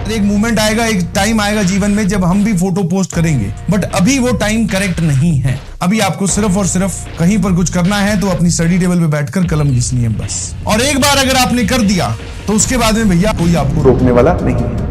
एक मोमेंट आएगा, एक टाइम आएगा जीवन में जब हम भी फोटो पोस्ट करेंगे, बट अभी वो टाइम करेक्ट नहीं है। अभी आपको सिर्फ और सिर्फ कहीं पर कुछ करना है तो अपनी स्टडी टेबल पे बैठकर कलम घिसनी है बस। और एक बार अगर आपने कर दिया तो उसके बाद में भैया कोई आपको रोकने वाला नहीं है।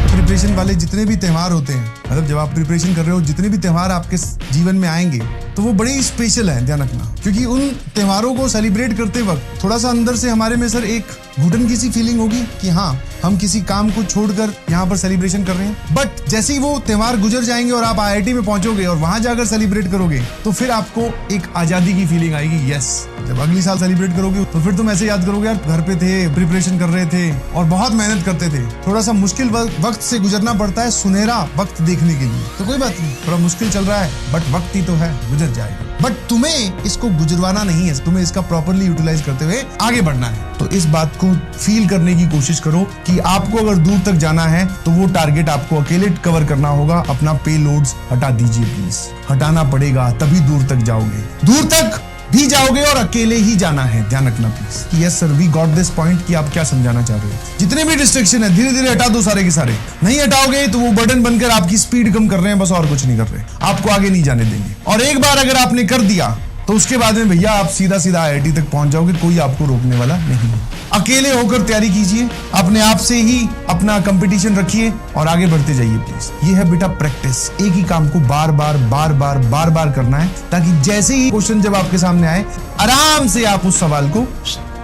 प्रिपरेशन वाले जितने भी त्योहार होते हैं, मतलब जब आप प्रिपरेशन कर रहे हो, जितने भी त्योहार आपके जीवन में आएंगे तो वो बड़े स्पेशल हैं, ध्यान रखना। क्योंकि उन त्योहारों को सेलिब्रेट करते वक्त थोड़ा सा अंदर से हमारे में सर एक घुटन की सी फीलिंग होगी कि हाँ, हम किसी काम को छोड़कर यहाँ पर सेलिब्रेशन कर रहे हैं। बट जैसे ही वो त्योहार गुजर जाएंगे और आप IIT में पहुंचोगे और वहां जाकर सेलिब्रेट करोगे तो फिर आपको एक आजादी की फीलिंग आएगी। यस, जब अगली साल सेलिब्रेट करोगे तो फिर तुम ऐसे याद करोगे, यार घर पे थे, प्रिपरेशन कर रहे थे और बहुत मेहनत करते थे। थोड़ा सा मुश्किल वक्त से गुजरना पड़ता है सुनहरा वक्त देखने के लिए, तो कोई बात नहीं, थोड़ा मुश्किल चल रहा है बट वक्त ही तो है, गुजर जाएगा। बट तुम्हें इसको गुजरवाना नहीं है, तुम्हें इसका प्रॉपरली यूटिलाइज करते हुए आगे बढ़ना है। तो इस बात को फील करने की कोशिश करो कि आपको अगर दूर तक जाना है तो वो टारगेट आपको अकेले कवर करना होगा। अपना पे लोड्स हटा दीजिए प्लीज, हटाना पड़ेगा तभी दूर तक जाओगे। दूर तक भी जाओगे और अकेले ही जाना है, ध्यान रखना please. Yes sir, we got this point कि आप क्या समझाना चाह रहे हो। जितने भी डिस्ट्रैक्शन है धीरे धीरे हटा दो, सारे के सारे। नहीं हटाओगे तो वो बर्डन बनकर आपकी स्पीड कम कर रहे हैं बस, और कुछ नहीं कर रहे, आपको आगे नहीं जाने देंगे। और एक बार अगर आपने कर दिया तो उसके बाद में भैया आप सीधा सीधा IIT तक पहुंच जाओगे, कोई आपको रोकने वाला नहीं है। अकेले होकर तैयारी कीजिए, अपने आप से ही अपना कंपटीशन रखिए और आगे बढ़ते जाइए प्लीज। ये है बेटा प्रैक्टिस, एक ही काम को बार बार करना है ताकि जैसे ही क्वेश्चन जब आपके सामने आए आराम से आप उस सवाल को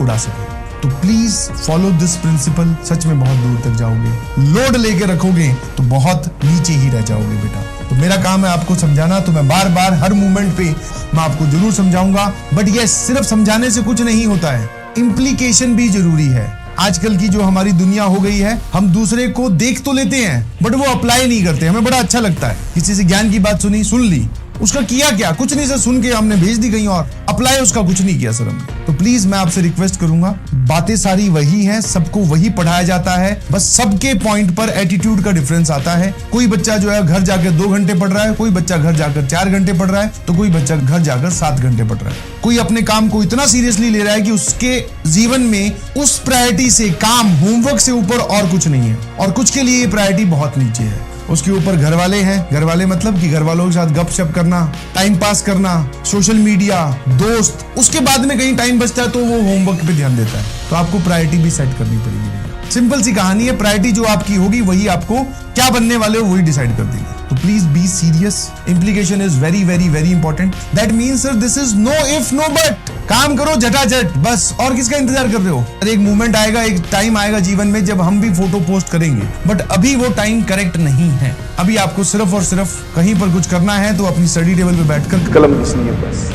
उड़ा सके। तो प्लीज फॉलो दिस प्रिंसिपल, सच में बहुत दूर तक जाओगे। लोड लेके रखोगे तो बहुत नीचे ही रह जाओगे बेटा। तो मेरा काम है आपको समझाना, तो मैं बार बार हर मोमेंट पे मैं आपको जरूर समझाऊंगा। बट ये सिर्फ समझाने से कुछ नहीं होता है, इम्प्लीकेशन भी जरूरी है। आजकल की जो हमारी दुनिया हो गई है, हम दूसरे को देख तो लेते हैं बट वो अप्लाई नहीं करते। हमें बड़ा अच्छा लगता है, किसी से ज्ञान की बात सुनी, सुन ली, उसका किया क्या, कुछ नहीं सर, सुन के हमने भेज दी कहीं और, अप्लाई उसका कुछ नहीं किया सर हमने। तो प्लीज मैं आपसे रिक्वेस्ट करूंगा, बातें सारी वही हैं, सबको वही पढ़ाया जाता है, बस सबके पॉइंट पर एटीट्यूड का डिफरेंस आता है। कोई बच्चा जो है घर जाकर 2 घंटे पढ़ रहा है, कोई बच्चा घर जाकर 4 घंटे पढ़ रहा है, तो कोई बच्चा घर जाकर 7 घंटे पढ़ रहा है। कोई अपने काम को इतना सीरियसली ले रहा है कि उसके जीवन में उस प्रायोरिटी से काम, होमवर्क से ऊपर और कुछ नहीं है, और कुछ के लिए ये प्रायोरिटी बहुत नीचे है। उसके ऊपर घर वाले हैं, घर वाले मतलब कि घर वालों के साथ गपशप करना, टाइम पास करना, सोशल मीडिया, दोस्त, उसके बाद में कहीं टाइम बचता है तो वो होमवर्क पे ध्यान देता है। तो आपको प्रायोरिटी भी सेट करनी पड़ेगी। सिंपल सी कहानी है, प्रायोरिटी जो आपकी होगी वही आपको क्या बनने वाले हो वही डिसाइड कर देगी। तो please be serious, implication is very very very important. That means sir this is no if no but, काम करो झटाझट बस, और किसका इंतजार कर रहे हो। एक मोमेंट आएगा, एक टाइम आएगा जीवन में जब हम भी फोटो पोस्ट करेंगे, बट अभी वो टाइम करेक्ट नहीं है। अभी आपको सिर्फ और सिर्फ कहीं पर कुछ करना है तो अपनी स्टडी टेबल पे बैठकर कलम घिसनी है बस।